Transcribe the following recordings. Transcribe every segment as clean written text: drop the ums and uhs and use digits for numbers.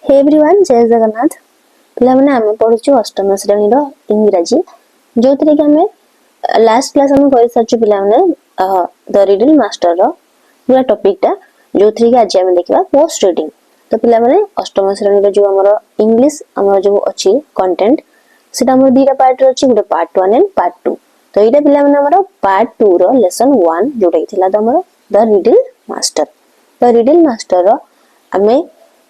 Hey everyone जय जगन्नाथ पिला माने आमे पढुछु अष्टम श्रेणी रो इंग्रजी जोतरे कि आमे लास्ट क्लास आमे करि सच्चु पिला माने द रिडल मास्टर रो पूरा टॉपिक टा जोतरे कि आज आमे देखिबा पोस्ट रीडिंग। तो पिला माने अष्टम श्रेणी रो जो हमरो इंग्लिश हमरो जो अछि कंटेंट सेटा हमर दीटा पार्ट रो अछि गुटे पार्ट 1 एंड पार्ट 2। तो एटा पिला माने हमरो पार्ट 2 रो लेसन 1 जोटा थिला त हमरो द रिडल मास्टर। तो रिडल मास्टर रो आमे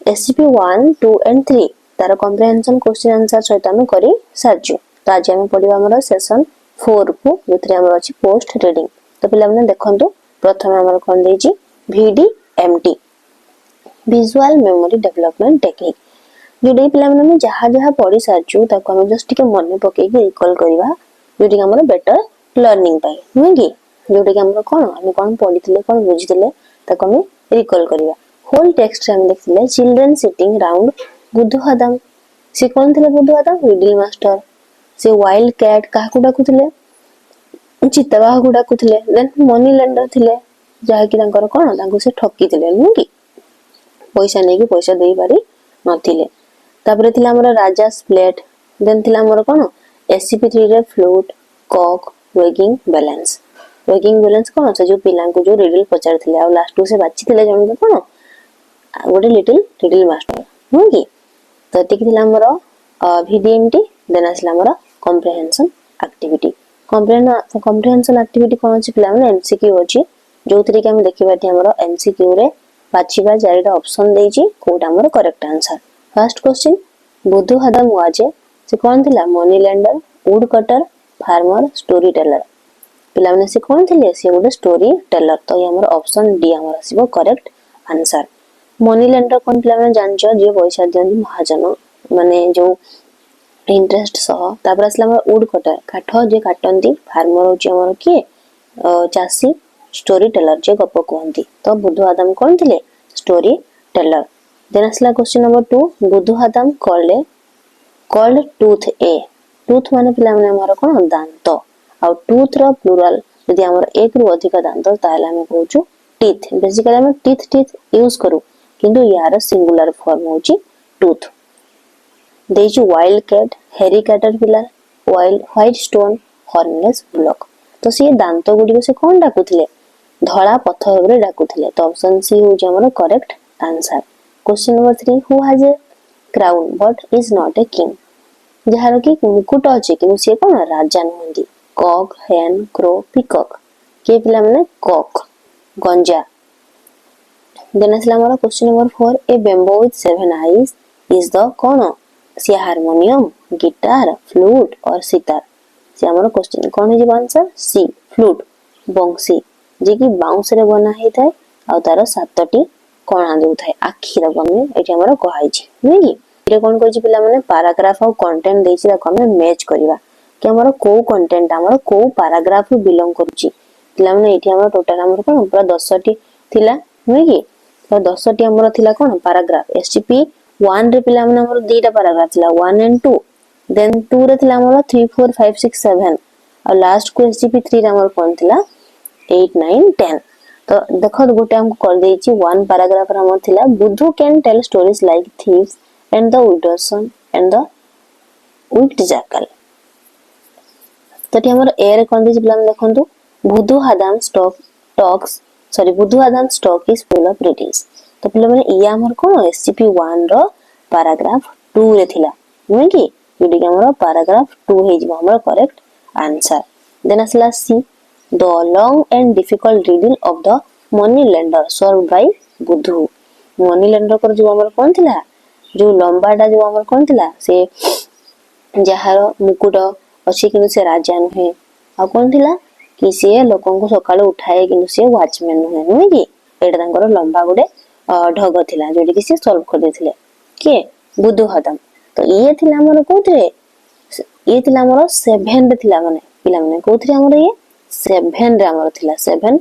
SCP-1, 2 and 3 तार कॉम्प्रिहेंशन क्वेश्चन आंसर सहित हम करी सारजु। तो आज हम पढिबा हमर सेशन 4 को जोथरे हमर अछि पोस्ट रीडिंग। तो पिला माने देखंतु प्रथम हमर कोन देछि VDMT visual memory development technique जोडे पिला माने जहा जहा पढि सारजु ताको हम जस्ट के मन पके के रिकॉल करबा जोडी हमर बेटर लर्निंग पाई नुई कि जोडे के हमर कोन पढिथिले कोन बुझिथिले ताको हम रिकॉल करबा। होल टेक्स्ट हम देखले चिल्ड्रन सिटिंग राउंड बुद्धू हदम से कोन थिले बुद्धू हदम रिडल मास्टर से वाइल्ड कैट काकू डाकुथिले चितवा को डाकुथिले देन मनी लेंडर थिले जाहा कि तांकर कोन तांको से ठकी थिले नु कि पैसा नै कि पैसा देई पारी नथिले। तापरे थिला हमर राजा स्प्लेट देन थिला हमर कोन SCP-3 रे फ्लूट कॉक वेगिंग बैलेंस कोन से जो पिलां को जो रिडल पचार थिले आ लास्ट से बाची थिले जण कोन गोटे लिटिल रिडल मास्टर नु कि तो एतिक थिला हमर VDMT देन आसला हमर कॉम्प्रिहेंशन एक्टिविटी कॉम्प्रिहेंशन एक्टिविटी कोन अछि पिला माने MCQ अछि जोथरे कि हम देखिबाती हमर MCQ रे बाछिबा चारिटा ऑप्शन देछि कोटा हमर करेक्ट आंसर। फर्स्ट क्वेश्चन बुद्धू हदम वाजे से कोन थिला money lender would cutter farmer story teller पिला माने से कोन थिले से गोटे स्टोरी टेलर। तो हमर ऑप्शन डी हमर आसीबो करेक्ट आंसर। मनी लेंडर कोन पिला माने जानछो जे पैसा देन महाजन माने जो इंटरेस्ट सह तापर असला हमर वुड कटर काठ जे काटंती फार्मर होची हमर के चासी स्टोरी टेलर जे गप कहंती। तो बुद्धू हदम कोन थिले स्टोरी टेलर। देन असला क्वेश्चन नंबर 2 बुद्धू हदम कॉल्ड टूथ ए टूथ माने पिला माने हमर कोन दांत आ टूथ रो प्लुरल यदि हमर एक रु अधिक दांत ताले हम कहूछु टीथ बेसिकली हम टीथ यूज करू किंतु यार सिंगुलर फॉर्म होची टूथ। देजु वाइल्ड कैट हेरी caterpillar white stone hornless block. तो से दांत गुडी से कोन डाकुथिले धळा पत्थर रे डाकुथिले। तो ऑप्शन सी हो जे हमर correct answer. Question number 3 who has a crown but is not a king जहार की मुकुट अछि किंतु से कोन राजा नहंदी कॉक हेन क्रो पिकॉक के पिला माने कॉक गंजा। देन असला हमारा question number 4 a bamboo with 7 eyes is the कोन सी हारमोनियम गिटार फ्लूट और सितार से हमारा क्वेश्चन कोन है जे आंसर सी फ्लूट बंसी जे कि बाउंस रे बना हे थाए आ तार 7टी कोणा देउ थाए आखी रो गमे एठी हमारा कहै छी नै कि एरे कोन कहै छी पिला माने पैराग्राफ और कंटेंट देछि ताको हम मैच करबा कि हमारा को कंटेंट हमारा को पैराग्राफ बिलोंग करछि पिला माने एठी हमारा टोटल हमारा कोन पूरा 10टी थिला नै कि तो 10टी हमर थिला कोन पैराग्राफ SCP-1 रे पिला माने हमर दीटा पैराग्राफ थिला 1 एंड 2 देन 2 रे थिला हमर 3 4 5 6 7 और लास्ट को SCP-3 रे हमर कोन थिला 8 9 10। तो देखो गोटे हम कर देछि 1 पैराग्राफ रे हमर थिला Buddhu can tell stories like thieves and the widow's son and the wicked jackal. तो हमर ए रे कोन देछि पिला देखंतु Buddhu Hadam stock is full of riddles. तो पिला माने ई हमर कोन SCP-1 रो पैराग्राफ 2 रे थिला नै कि जेडी हमर पैराग्राफ 2 हे जिवो हमर करेक्ट आंसर। देन असला सी the long and difficult riddle of the money lender solved by बुद्धू मनी लेंडर कर जो हमर कोन थिला जो लंबाटा जो हमर कोन थिला से जहार मुकुट अछि कि से राजा नहे आ कोन थिला कि से लोकन को सकाळे उठाए कि से वॉचमैन नहे नै कि एटा तांकर लंबा गुडे ढग थिला जोडी कि से सॉल्व कर देथिले के बुद्धू हदम। तो ये थिला हमर कोथरे ये थिला हमर 7 रे थिला माने पिला माने कोथरे हमर ये 7 रे हमर थिला 7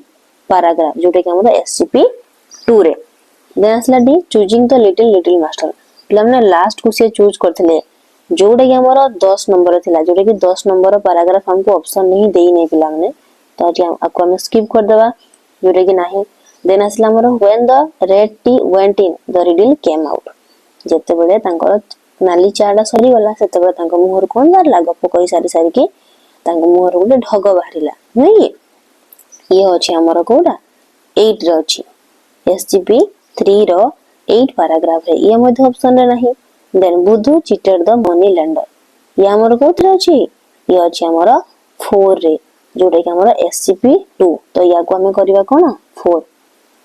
पैराग्राफ जोटे कि हमर SCP-2 रे। देन असला D choosing the little master पिला माने लास्ट को से चूज करथिले जोडे कि हमर 10 नंबर थिला जोडे कि 10 नंबर पैराग्राफ हमको ऑप्शन नहीं देई नै पिला माने तो जे आपको हम स्किप कर देबा जोडे कि नाही। देन असला हमर when the red T went in the riddle came out ଯେତେବେଳେ ତାଙ୍କର नाली चाटा सरी गला सेतेबेले तांको मुहर कोन बाहरला गप कहि सारी सारी कि तांको मुहर गोटे ढग बाहरिला नहीं ये अछि हमर कोडा 8 रे अछि एसजीपी 3 रो 8 पैराग्राफ रे ये मध्ये ऑप्शन रे नहीं देन बुद्धू चीटेड द मनी लेंडर ये हमर कोथरे अछि ये अछि हमर 4 रे जोटे कि हमर एसजीपी 2 तो या को हमें करबा कोन 4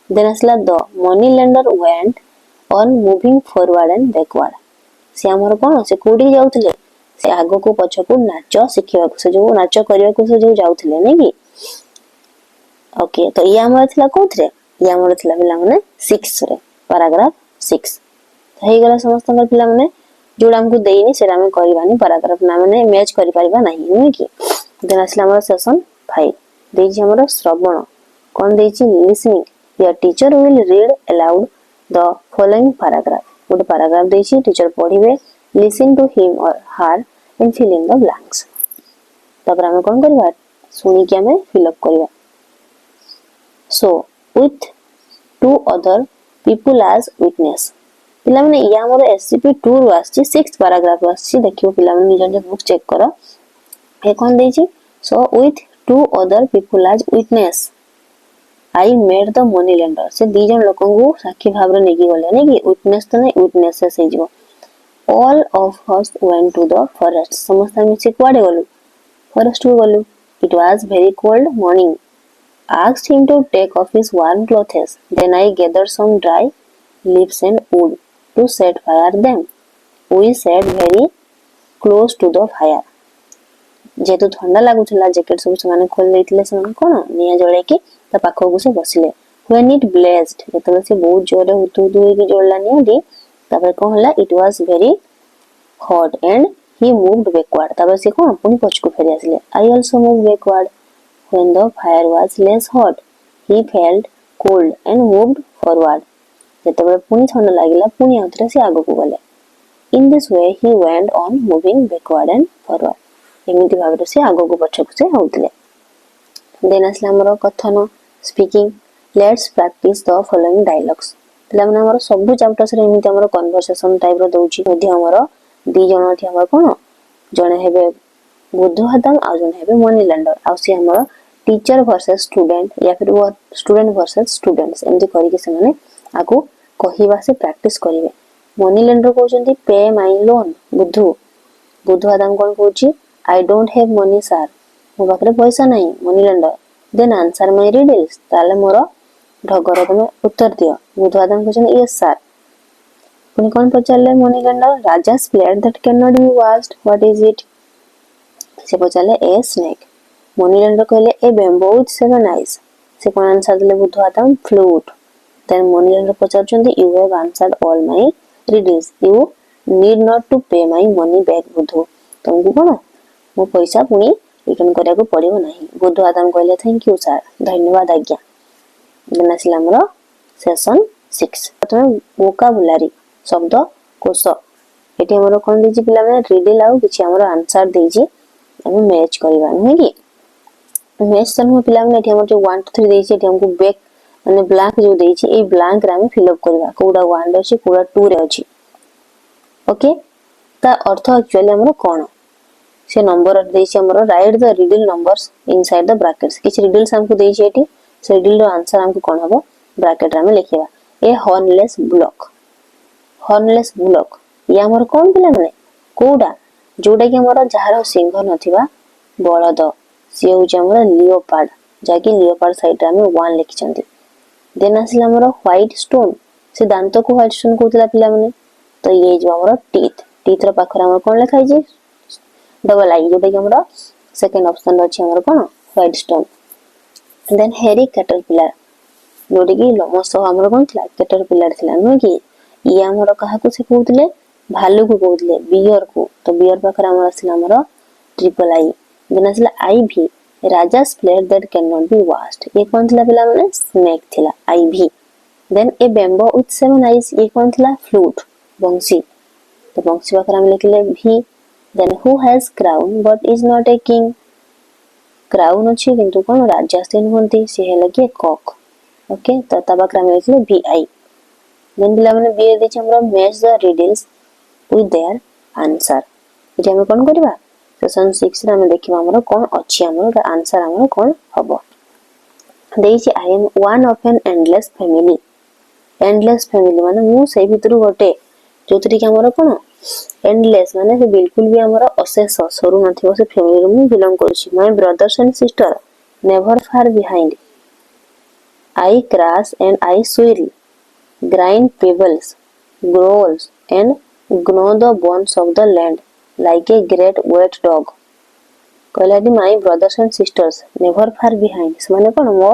देन असला the money lender went on moving forward and backward से हमर कोन से कोडी जाउतले से आगो को पछ को नाच सिखिबा को से जो नाच करिया को से जो जाउतले नै कि ओके तो ये हमर थिला कोथरे ये हमर थिला पिला माने 6 रे पैराग्राफ 6 हेइ गला समस्त पिला माने जोडा हमको देइनी सेरा हम करबानी पैराग्राफ ना माने मैच करि परिबा नाही नै कि देन असला हमर सेशन 5 देछि हमर श्रवण कोन देछि listening your teacher will read aloud the following paragraph गोटे पैराग्राफ देछि टीचर पढिबे listen to him or her and fill in the blanks तब हम कोन करबा सुनी के हमें फिल अप करबा so with two other people as witness पिला माने या हमर एससीपी 2 रो आछि 6 पैराग्राफ आछि देखियो पिला माने निजन बुक चेक करो ए कोन देछि so with two other people as witness I made the money lender से दी जन लोकन को साक्षी भाव रे नेकी गले नै कि विटनेस तो नै विटनेसेस हे जिवो all of us went to the forest समस्त हम से कुआडे गलु फॉरेस्ट को गलु it was very cold morning asked him to take off his warm clothes then I gathered some dry leaves and wood to set fire them we sat very close to the fire जेतु ठंडा लागुथला jacket सब समान खोल देथिले समान कोन निया जळे कि ता पाखो को से बसिले when it blazed जेतले से बहुत जोरे हुतु दुई कि जोड़ला निया दी तबे कोन हला it was very hot and he moved backward तबे से कोन पुनी पछकु फेरि आसिले I also moved backward when the fire was less hot he felt cold and moved forward जेतबे पुनी ठंडा लागिला पुनी आउतरे से आगो को गले in this way he went on moving backward and forward एमिति भाबरे से आगो को पछकु से होतले देन असला हमर कथन speaking let's practice the following dialogues पिला माने हमर सब चैप्टर्स रे एमिति हमर कन्वर्सेशन टाइप रो दउची मध्ये हमर दी जण थि हमर कोन जणे हेबे बुद्धू हदम आ जणे हेबे मनी लेंडर आ से हमर टीचर वर्सेस स्टूडेंट या फिर वो स्टूडेंट वर्सेस स्टूडेंट्स एमिति करी के से माने आको कहिबा से प्रैक्टिस करिवे मनी लेंडर कहउचंती पे माय लोन बुद्धू बुद्धू हदम कोन कहउची I don't have money sir मो पाखरे पैसा नाही money lender then answer my riddles ताले मोर ढगर तुम उत्तर दियो बुद्धू हदम कहउचन यस सर पुनी कोन पचारले मनी लेंडर राजास plate that can not be watched what is it say पचारले ए स्नेक मनी लेंडर कहले ए बैम्बो विथ 7 आईज से कोन आंसर दिले Buddhu Hadam flute then money lender पचारचंती you have answered all my riddles you need not to pay my money back Buddhu तुमको कोन मो पैसा पुनी return करिया को पड़िबो नाही बुद्धू हदम कहले थैंक यू सर धन्यवाद आज्ञा देन आसिला हमर सेशन 6 प्रथम वोकाबुलारी शब्द कोश एटी हमर कोन दिछि पिला माने रिडल आउ किछि हमर आंसर देछि हम मैच करबा नै कि मैच सन पिला माने एटी हमर जो 1 2 3 देछि एटी हमको बैक माने ब्लैंक जो देछि ए ब्लैंक रे हम फिल अप करबा कोडा 1 अछि कोडा 2 रे अछि ओके ता अर्थ एक्चुअली हमर कोन से नंबर देछि हमर right the riddle numbers inside the brackets किछ रिडल्स हमको देछि एटी से रिडल रो आंसर हमको कोन हबो ब्रैकेट रे हम लिखिबा ए हॉर्नलेस ब्लॉक या हमर कोन पिला माने कोडा जोडा कि हमर जहार सिंह नथिबा बळद से हो हमर लियोपार्ड जाकी लियोपार्ड साइड रे हम 1 लिखिचंती देन आसिला हमर व्हाइट स्टोन से दांत को व्हाइट स्टोन कोतला पिला माने तो ये जो हमर टीथ रो पाखर हमर कोन लिखाइ जे डबल आई जोटा कि हमर सेकंड ऑप्शन अछि हमर कोन व्हाइट स्टोन देन हेरी कैटरपिलर जोटी कि लोमस हमर कोन थला कैटरपिलर थला न कि ये हमर कहा को से कहउतले भालू को कहउतले बियर को तो बियर पाखर हमर आसिला हमर ट्रिपल आई देन आसिला आई भी राजास plate that can not be watched ये कोन थला पिला माने स्नेक थला आई भी then a bamboo with 7 eyes ये कोन थला फ्लूट बंसी तो बंसी पाखर हम लिखले भी then who has crown but is not a king crown अछि किंतु कोन राजा से नहंती से हेला कि कॉक ओके तो तबा क्रम लिखले भी आई देन पिला माने बी देछि हमरा match the riddles with their answer. एठी हम कोन करबा सेशन 6 रे हम देखिबा हमरा कोन अछि हमरा आंसर हमरा कोन हबो। देछि I am one of an endless family. Endless family माने मु सेई भितरु गोटे जोतरी के हमरा कोन एंडलेस माने से बिल्कुल भी हमरा अशेष सरू नथिबो से फैमिली मु बिलोंग करछि। My brothers and sister never far behind. I crash and I swirl grind pebbles, growls, and gnaw the bones of the land like a great wet dog. कहला my brothers and sisters never far behind से कौन मो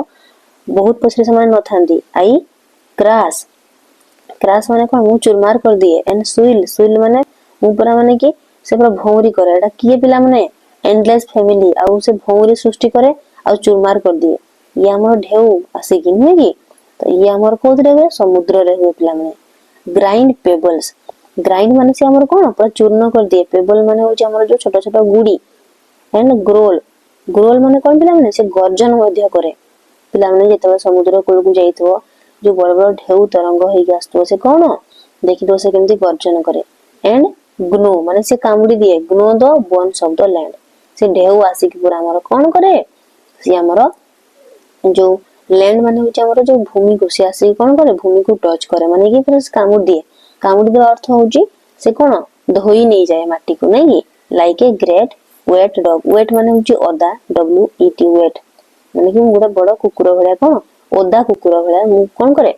बहुत पछरे से न थांती। आई crash crash माने कौन मु चुरमार कर दिए। एंड स्विल स्विल माने मु पूरा माने कि से पूरा भौरी करे। एटा किए पिला माने एंडलेस फैमिली आउ से भौरी सृष्टि करे आउ चुरमार कर दिए। ये हमर ढेउ आसे कि नुहे कि तो ये हमर कोदरे हुए समुद्र रे हुए पिला माने। ग्राइंड पेबल्स ग्राइंड माने से हमर कोन पूरा चूर्ण कर दिए। पेबल माने हो हमर जो छोटा छोटा गुडी। एंड ग्रोल ग्रोल माने कोन पिला माने से गर्जन मध्य करे। पिला माने जेते समुद्र कूल को जाइतो जो बड़ बड़ ढेउ तरंग होई आस्तो से कोन देखि दो से केमती गर्जन करे। एंड ग्नो माने से कामुडी दिए। Gnaw the bones of the land से ढेउ आसी कि पूरा हमर कोन करे से हमर जो लैंड माने होचे हमर जो भूमि को से आसी कोन करे भूमि को टच करे माने कि पूरा कामुड दिए। कामुड दे अर्थ होची से कोन धोई नहीं जाए माटी को नहीं कि like a great wet dog. Wet माने होची ओदा डब्ल्यू ई टी वेट माने कि गोटा बड़ कुकुर भलिया कोन ओदा कुकुर भलिया मु कोन करे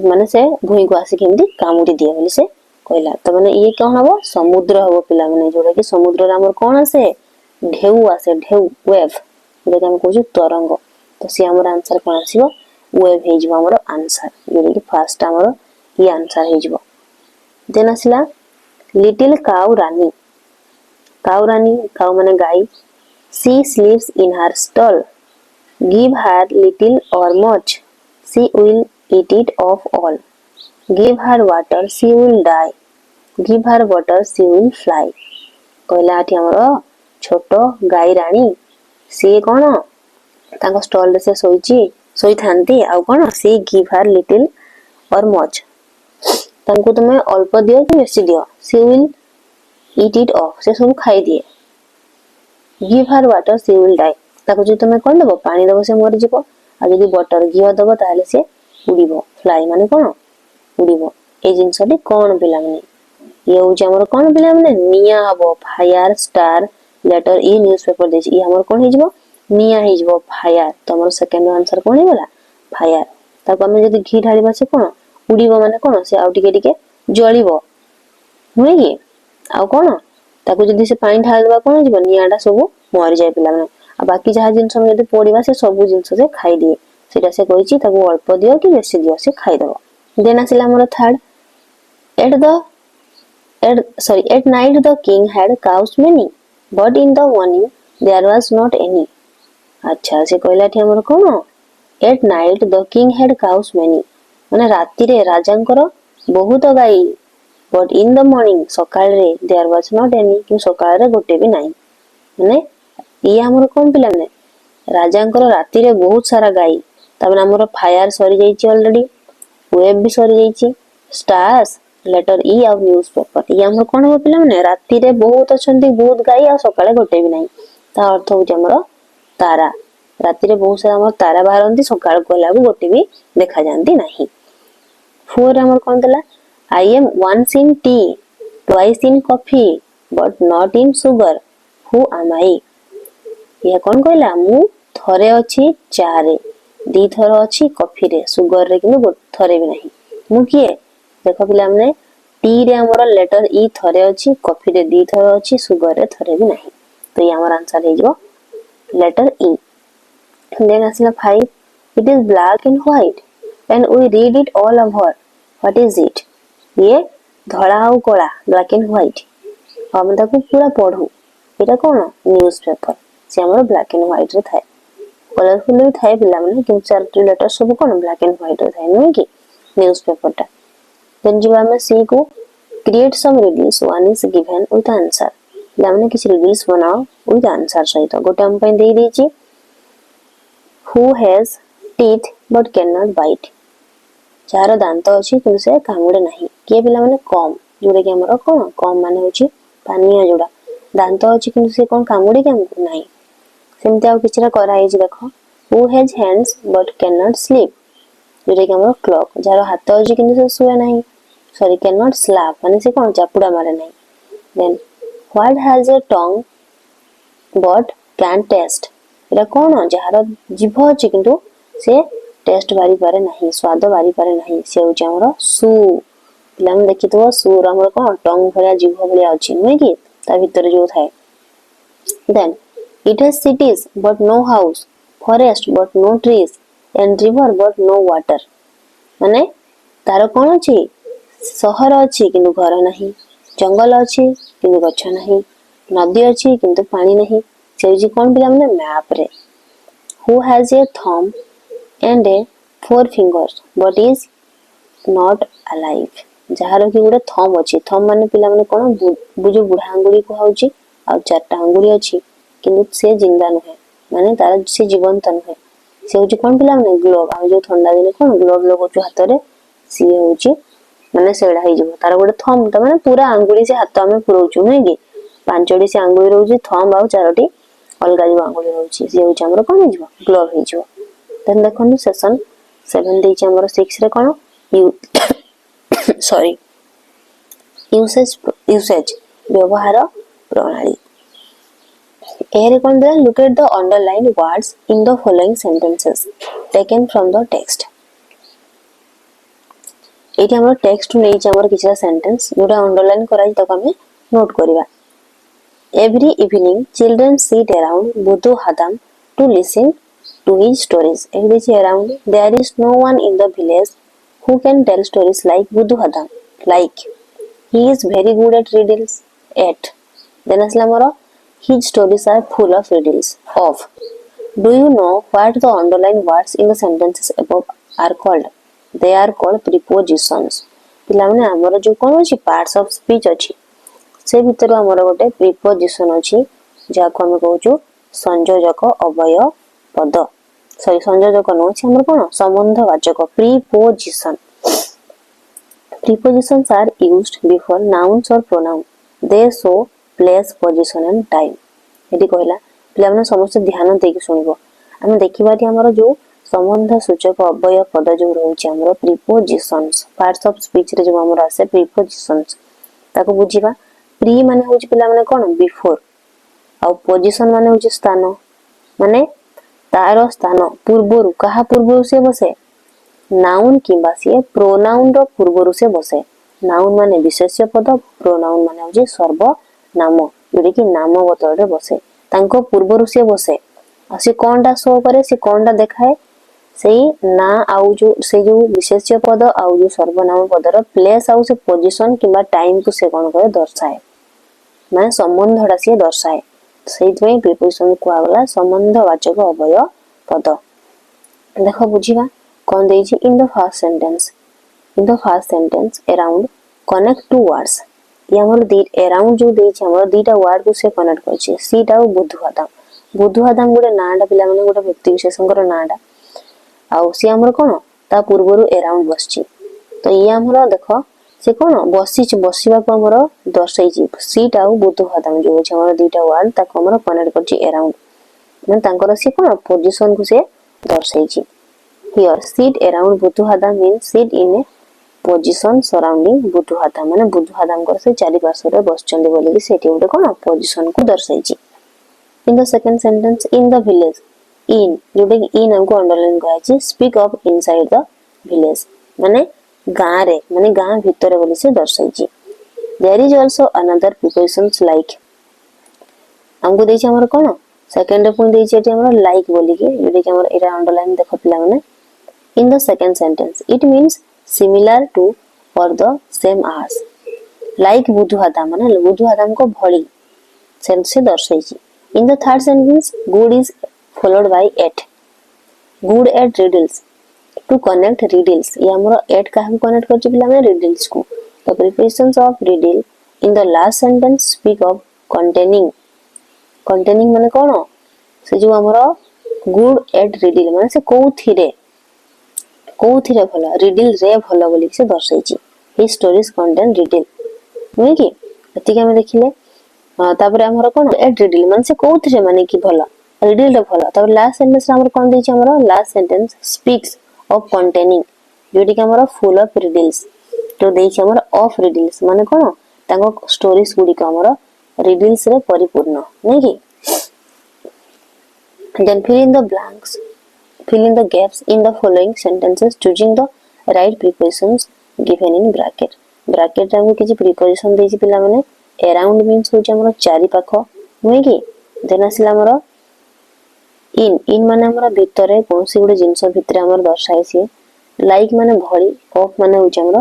माने से भूमि को आसी केमती कामुडी दिए बोली से कहला। तो माने ये कोन हबो समुद्र हबो पिला माने जोडा कि समुद्र रे हमर कोन आसे ढेउ आसे ढेउ वेव जेटा हम कहू तरंग। तो सी हमर आंसर कोन आसीबो वेव हे जिवो हमर आंसर जेडी कि फर्स्ट हमर ये आंसर हे जिवो। देन आसिला लिटिल काउ रानी। काउ रानी काउ माने गाय। सी स्लीप्स इन हर stall give her little or much see will eat it of all give her water she will die give her water she will fly। कहला आठी हमर छोटो गाय रानी सी कोन ताको stall रे से सोई थांती आ कोन सी give her little or much तांको तुमे अल्प दियो कि बेसी दियो she will eat it off से सब खाई दिए। Give her water she will die ताको जे तुमे कोन दबो पानी दबो से मरि जिवो आ जदी बटर घियो दबो ताले से उड़ीबो। फ्लाई माने कोन उड़ीबो। ए जिंसटी कोन पिला माने ये हो हमर कोन पिला माने निया हबो फायर स्टार लेटर ई न्यूज़पेपर देछि ई हमर कोन हे जिवो निया हे जिवो फायर। तो हमर सेकंड आंसर कोन हे गला फायर। ताको हम जदी घी ढालिबा से कोन उड़ीबो माने कोन से आउ टिके टिके जळीबो नुहे कि आउ कोन ताको जदी से पानी ढालबा कोन जिवो नियाडा सब मरि जाय पिला माने आ बाकी जहा जिंस हम जदी पोड़ीबा से सब जिंस से खाई दिए सेटा से कहिछि ताको अल्प दियो कि बेसी दियो से खाई दबो। देन आसिला हमर third at night the king had cows many but in the morning there was not any। अच्छा से कहला ठी हमर कोन at night the king had cows many माने राती रे राजांकर बहुत गाई but in the morning सकाळ रे there was not any कि सकाळ रे गोटे भी नाही। माने ये हमर कोन पिला ने राजांकर राती रे बहुत सारा गाई तबन हमर फायर सरी जाईची ऑलरेडी वेब भी सरी जाईची स्टार्स लेटर ई आ न्यूज़पेपर ये हमर कोन हो पिला माने राती रे बहुत अछंती बहुत गाई आ सकाळे गोटे भी नाही। ता अर्थ हो हमर तारा राती रे बहुत सारा हमर तारा बाहरंती सकाळ कोला गोटे भी देखा जानती नाही। फोर हमर कोन देला I am once in tea twice in coffee but not in sugar who am I. ये कोन कहला मु थरे अछि चा रे दी थर अछि कॉफी रे शुगर रे किनु थरे भी नाही। मु किए देखो पिला माने टी रे हमर लेटर ई थरे अछि कॉफी रे दी थर अछि शुगर रे थरे भी नाही। तो ये हमर आंसर हे जो लेटर ई। देन आसला 5 it is black and white and we read it all over what is it. ये धड़ा और कोला ब्लैक एंड व्हाइट हम ताको पूरा पढू एटा कोन न्यूज़पेपर से हमर ब्लैक एंड व्हाइट रे थाए कलरफुल भी थाए पिला माने कि चार लेटर सब कोन ब्लैक एंड व्हाइट रे थाए नै कि न्यूज़पेपर टा। देन जीवा में सी को create some riddles one is given with answer पिला माने किछ रिडल्स बनाओ विथ आंसर सहित गोटे हम पे दे देछि who has teeth but cannot bite बाइट जार दांत अच्छी कि से कामुड़े ना किए पिला माने कम जोटा कि आमर कौन कम मान हूँ पानिया जोड़ा दांत अच्छी कि से कौन कामुड़े कि ना सेमती आउ किछिटा कराई देख who has hands but cannot not sleep जोटा कि आमर क्लॉक जार हाथ अच्छी कि से शुए ना सॉरी कैन नॉट स्लैप माने से कौन चापुड़ा मारे ना then what has a tongue but can taste एटा कौन जार जीभ अच्छी किंतु से टेस्ट बारी पारे नहीं स्वाद बारी पारे नहीं से होची हमर सु पिला हम देखितो सु र हमर कौन टंग भलिया जीभ भलिया अच्छी नुहे कि ता भीतर जो थाए then it has cities but no house forest but no trees and river but no water माने तार कौन अच्छी सहर अच्छी किंतु घर नहीं जंगल अच्छी किंतु गछ नहीं नदी अच्छी किंतु पानी नहीं से होची कौन पिला माने मैप रे who has A thumb and A four fingers but is not alive jar कि गोटे थंब अच्छी थंब माने पिला माने कौन बुझो बुढ़ा आंगुली को होची आ चारटा आंगुली अच्छी किंतु से जिंदा नुहे माने तार से जीवंत नुहे से होची कौन पिला माने ग्लोव आ जो ठंडा दिने कौन ग्लोव लगोचु हाथ रे सी होची माने सेडा हे जिवो तार गोटे थंब त माने पूरा आंगुली से हाथ आमे पुरोचु नै कि पांचडी से आंगुली रहउची थंब आ चारोटी अलगा जो आंगुली रहउची से होची हमर कोन हे जिवो ग्लोव हे जिवो देन देखनु सेशन 7 देछि हमर 6 रे कोन यू सॉरी यूसेज व्यवहार प्रणाली array cone they look at the underline words in the following sentences taken from the text एठी हमर टेक्स्ट नै छै हमर किछा सेंटेंस जोटा अंडरलाइन कराई त हमें नोट करबा every evening children sit around Buddhu Hadam to listen to his stories. And which around there is no one in the village who can tell stories like Buddhu Hadam. Like he is very good at riddles. At then aslamara his stories are full of riddles. Of do you know what the underlined words in the sentences above are called? They are called prepositions. पिला माने हमर जो कोन अछि parts of speech अछि से भीतर हमर गोटे प्रीपोजिशन अछि जाको हम कहउछु संयोजक अवयव पद सॉरी संयोजक नो छै हमर कोन संबंधवाचक preposition prepositions are used before nouns or pronoun they show place position and time eighty कहला पिला माने समस्त ध्यान देकी सुनिबो हम देखिबाटी हमर जो संबंध सूचक अवयव पद जो रहउछि हमर प्रीपोजिशंस पार्ट्स ऑफ स्पीच रे जो हमर आसे प्रीपोजिशंस ताको बुझिबा प्री माने होछि पिला माने कोन बिफोर आ पोजीशन माने होछि स्थान माने तार स्थान पूर्वरु कहा पूर्वरु से बसे नाउन किबा से प्रोनाउन रो पूर्वरु से बसे नाउन माने विशेष्य पद प्रोनाउन माने होछि सर्वनाम जोडे कि नाम बतल रे बसे तांको पूर्वरु से बसे आ से कोनटा शो करे से कोनटा देखाए सेही ना आउ जो से जो विशेष्य पद आउ जो सर्वनाम पद रो प्लेस आउ से पोजीशन किबा टाइम को से कोन करे दर्शाए माने संबंधडा से दर्शाए सेइतमे प्रीपोजिशन को आगला संबंधवाचक अवयव पद देखो बुझिबा कोन देछि in the first sentence around connect two words ये हमर दी अराउंड जो देछि हमर दीटा वर्ड को से कनेक्ट करछि सीट आ बुद्धू हदाम गोटे नाडा पिला माने गोटे व्यक्ति विशेषकर नाडा आउ सी हमर कोन ता पूर्वरु अराउंड बसछि तो ये हमर देखो से कोन बसिबा को हमर दर्शाइछि सीट आ बुद्धू हदाम जो छै हमर दीटा वर्ड ता को हमर कनेक्ट करछि अराउंड माने तांकर से कोन पोजीशन को से दर्शाइछि हियर सीट अराउंड बुद्धू हदाम मीन सीट इन ए पोजीशन सराउंडिंग बुद्धू हदाम माने बुद्धू हदाम कर से चारि पार्श्व रे बसचंदी बोली कि सेठी उडे कोन पोजीशन को दर्शाइछि in the second sentence in the village in जोडे इन हमको अंडरलाइन कराइछि speak of inside the village माने गां रे माने गां भीतर बोली से दर्शाइछि there is also another prepositions like हमको देछि हमर कोन सेकंड पॉइंट देछि एटी हमर लाइक बोली के जोडे कि हमर एटा अंडरलाइन देखो पिला माने in the second sentence it means similar to or the same as like Buddhu Hadam माने बुद्धू हदाम को भली सेंस से दर्शाइछि in the third sentence good is followed by at good at riddles to connect riddles ये हमर एट का हम कनेक्ट करछि पिला माने रिडल्स को the prepositions of riddle in the last sentence speak of containing माने कोन से जो हमर गुड एट रिडल माने से को थिरे कोथिरे भल रिडल रे भल बोली से दर्शाइछि ही स्टोरीज कंटेन रिडल नुहे कि एतिक आम देखिले तापर हमर कोन एट रिडल माने से कोथिरे माने कि भल रिडल रे भल तापर लास्ट सेंटेंस हमर कोन दैछि हमर last sentence speaks of containing जोटी कि हमर फुल ऑफ रिडल्स तो दैछि हमर ऑफ रिडल्स माने कोन तांको स्टोरीज गुडी का हमर रिडल्स रे परिपूर्ण नै कि then fill in the blanks fill in the gaps in the following sentences choosing the right prepositions given in bracket bracket रे हमको किछि preposition दैछि पिला माने around means होछि हमर चारि पाख नै कि then आसिला हमर in माने हमर भितरे कोनसी गुडे जिंस भितरे हमर दर्शाइछि like माने भଳି of माने होछि हमर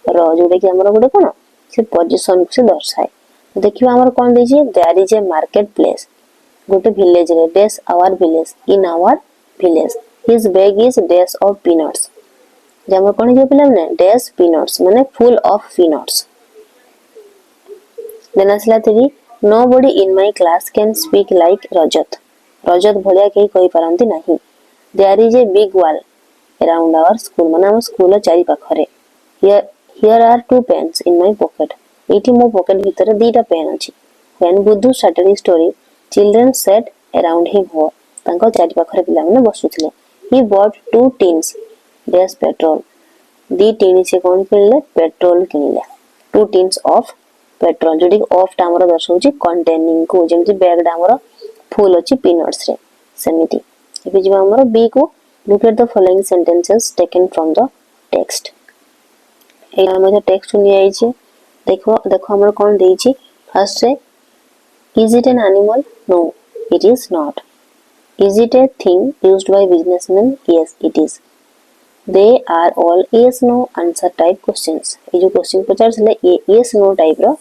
र जोडे कि हमर गुडे कोन से पोजीशन से दर्शाए देखिबा हमर कोन दैछि there is a market place गोटे विलेज रे डेस our village in our village his bag is डेस ऑफ पीनट्स जम कोन जे पिला ने डेस पीनट्स माने फुल ऑफ पीनट्स देन असला तरी nobody in my class can speak like Rajat Rajat भलिया केही कहि पारंती नाही there is a big wall around our school माने हम स्कूल चारि पाखरे here are two pens in my pocket एठी मो पॉकेट भीतर दीटा पेन अछि व्हेन बुद्धू started story Children sat around him हो तांको चारि पाखरे पिला माने बसुथिले he bought 2 tins gas petrol दी टीनी से कोन किनले पेट्रोल किनले 2 tins of petrol जोडी ऑफ टा हमर दर्शौची कंटेनिंग को जेमति बैग टा हमर फुल अछि पीनट्स रे सेमिति एबे जिबा हमर बी को look at the following sentences taken from the text ए हमर टेक्स्ट नि आइ छी देखो हमर कोन देइ छी first ray is it an animal no it is not is it a thing used by businessmen yes it is they are all yes no answer type questions ए जो question पचार छले yes no type रो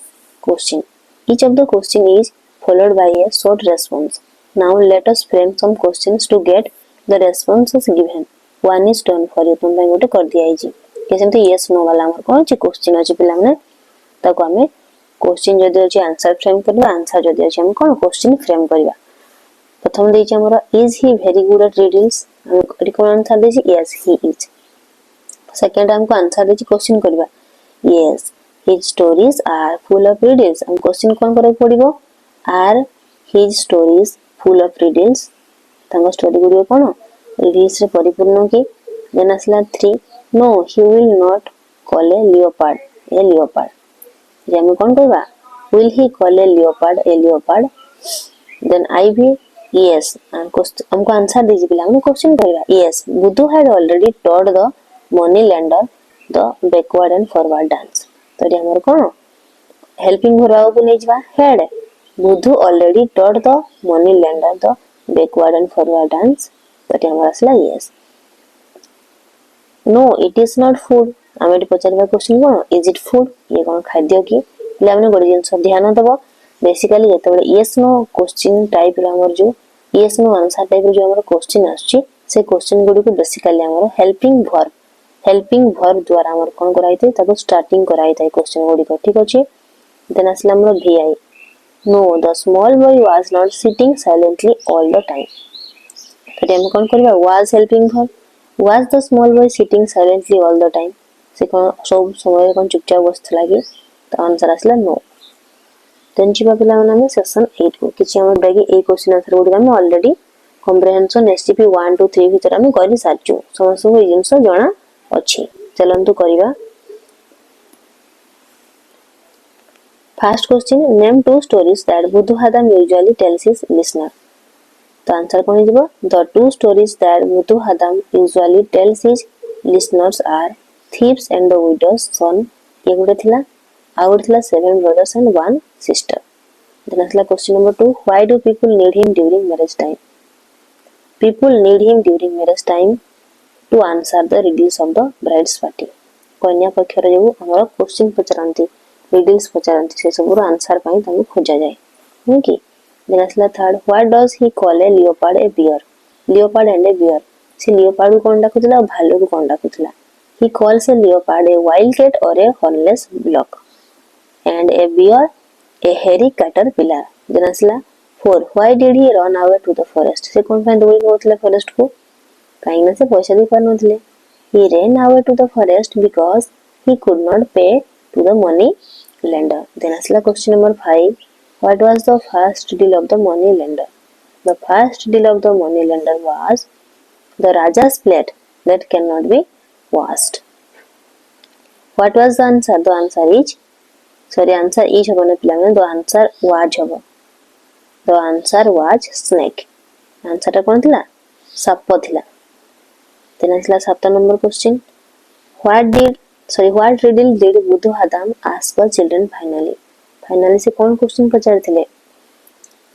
question each of the question is followed by a short response now let us frame some questions to get the responses given one is done for you तुम गोटे कर दिया छी के सेमते yes no वाला हमर कोन छी क्वेश्चन अछि पिला माने ताको हमें क्वेश्चन जदि अछि आंसर फ्रेम करबा आंसर जदि अछि हम कोन क्वेश्चन फ्रेम करबा प्रथम दै छी हमर is he very good at riddles हम कोन आंसर दै छी यस ही इज सेकंड हमको आंसर दै छी क्वेश्चन करबा yes his stories are full of riddles हम क्वेश्चन कोन करे पड़िबो are his stories full of riddles तांको स्टोरी गुडी कोन रिडल्स रे परिपूर्ण की देन असला 3 no he will not call a leopard जेमे कोन कहबा will he call a leopard then I be yes हमको आंसर दीजिए पिला हम क्वेश्चन करबा yes बुद्धू had already taught the money lender the backward and forward dance तो हमर कोन हेल्पिंग भराओ को नै जबा had बुद्धू already taught the money lender the backward and forward dance तो हमर असला yes no it is not food हम एटी पचारबा क्वेश्चन कोन इज इट फूड ये कोन खाद्य की पिला माने गोटे जिंस ध्यान दबो बेसिकली जते बेले यस नो क्वेश्चन टाइप रो हमर जो यस नो आंसर टाइप रो जो हमर क्वेश्चन आछि से क्वेश्चन गुडी को बेसिकली हमर हेल्पिंग वर्ब द्वारा हमर कोन कराइते ताको स्टार्टिंग कराइते क्वेश्चन गुडी को ठीक अछि देन असला हमर VI know the small boy was not sitting silently all the time तो हम कोन करबा was helping verb was the small boy sitting silently all the time से कोन सब समय कोन चुपचाप बसथला कि तो आंसर आसला नो देन चिबा पिला माने सेक्शन 8 को किछि हमर बैगी ए क्वेश्चन आंसर गुडी हम ऑलरेडी कॉम्प्रिहेंशन एसटीपी 1 2 3 भीतर हम करि साचू समस्त को जिंस जणा अछि चलंतु करिवा first question name two stories that Buddhu Hadam usually tells his listener तो आंसर कोन हिजबो the two stories that Buddhu Hadam usually tells his listeners are thieves and the widow's son ये गुटे थिला आउट थिला 7 ब्रदर्स एंड 1 सिस्टर देन असला question number 2 why do people need him during marriage time people need him during marriage time to answer the riddles of the brides party कन्या पक्ष रे जो हमर क्वेश्चन पचरांती रिडल्स पचरांती से सब answer पई ताको खोजा जाय नहीं कि देन असला third why does he call a leopard a bear leopard and a bear से लियोपार्ड को कोन डाकुतला भालू को कोन डाकुतला he calls a leopard a wildcat or a hornless block and a bear a hairy caterpillar then asla 4 why did he run away to the forest से कोन fine दौड़ी गथले forest को काई ना से पैसा दे पार नथले He ran away to the forest because he could not pay to the money lender. Then asla question number 5. What was the first deal of the money lender? The first deal of the money lender was the Raja's plate that cannot be washed. What was the answer? The answer is answer is हबने पिलाने the answer was hub. The answer was snake. Answer टा कौन थिला? Shop थिला. Then asla 7 number question. What riddle did Buddhu Hadam ask the children finally? Finally से कौन question पचार थिले?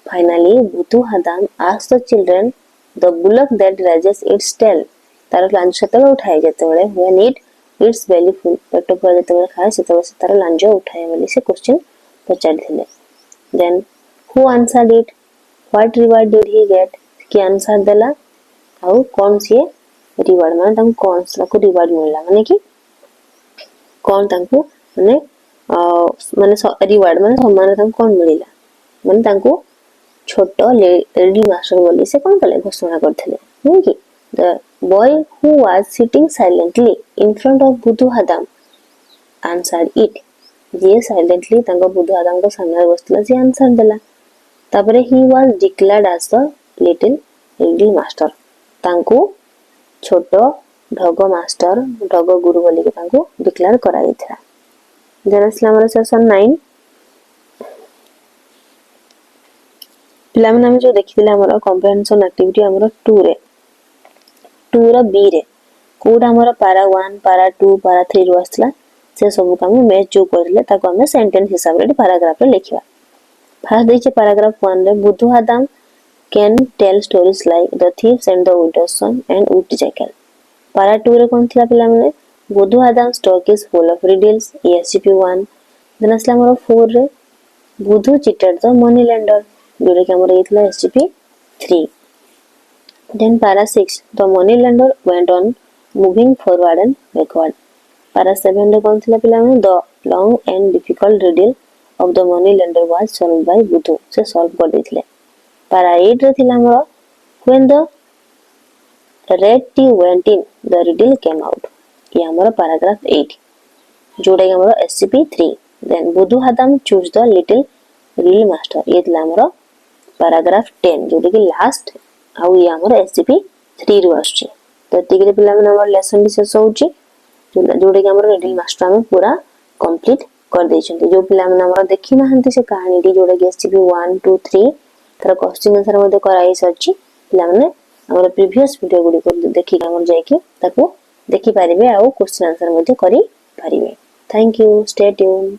Finally, Buddhu Hadam asked the children, the bullock that raises its tail. तार लांज सेतेबेले उठाए जेतेबेले when it eats belly full पेट पूरा जेतेबेले खाए सेतेबेले से तार लांज उठाए बोली से क्वेश्चन पचार थिले. Then who answered it? What reward did he get? कि आंसर देला आउ कौन सी रिवार्ड माने तम कौन सा को रिवार्ड मिलला माने कि कौन तांको माने माने रिवार्ड माने सम्मान तम कौन मिलला माने तांको छोट लेडी मास्टर बोली से कौन कले घोषणा करथिले नहीं कि the boy who was sitting silently in front of Buddhu Hadam answered it. J silently तांको बुद्धू हदाम को सामने बसला जे आंसर देला. तापरे he was declared as the little lady master. तांको छोट ढग मास्टर ढग गुरु बोली के तांको डिक्लेयर करा दिथला. देन असला हमर सेशन 9 पिलामने हम जो देखिथिले हमर कॉम्प्रिहेंशन एक्टिविटी हमर 2 रे 2 रो बी रे कोड हमर पारा 1 पारा 2 पारा 3 रो आसला से सब काम मैच जो करले ताको हम सेंटेंस हिसाब रे पैराग्राफ रे लिखिबा. फर्स्ट देचे पैराग्राफ 1 रे Buddhu Hadam can tell stories like the thieves and the widow's son and wood jackal. Para 2 रे कोन थिला पिलामने Buddhu Hadam stock is full of riddles SGP 1. Then असला हमर 4 रे बुद्धू चीटेड द मनी लेंडर जोरे कि हमर एथला SGP 3. Then para 6 the money lender went on moving forward and backward. Para 7 रे कोन थिला पिला में the long and difficult riddle of the money lender was solved by Buddhu से सॉल्व कर देथिले. Para 8 रे थिला हमर when the red tea went in the riddle came out. ये हमर पैराग्राफ 8 जोड़े हमर SCP 3. Then Buddhu Hadam choose the little real master. ये थिला हमर पैराग्राफ 10 जोड़े कि लास्ट आउ ये हमर एसजीपी 3 रु आछी. तो तिगरे पिला में हमर लेसन भी शेष होउची जोड़े कि हमर रिडल मास्टर में पूरा कंप्लीट कर दै छथि. जो पिला में हमर देखि ना हंती से कहानी टी जोड़े कि एसजीपी 1 2 3 तर क्वेश्चन आंसर मध्ये कराई सरची पिला में हमर प्रीवियस वीडियो गुडी को देखि हमर जाय कि ताको देखि पारिबे आउ क्वेश्चन आंसर मध्ये करि पारिबे. Thank you. Stay tune.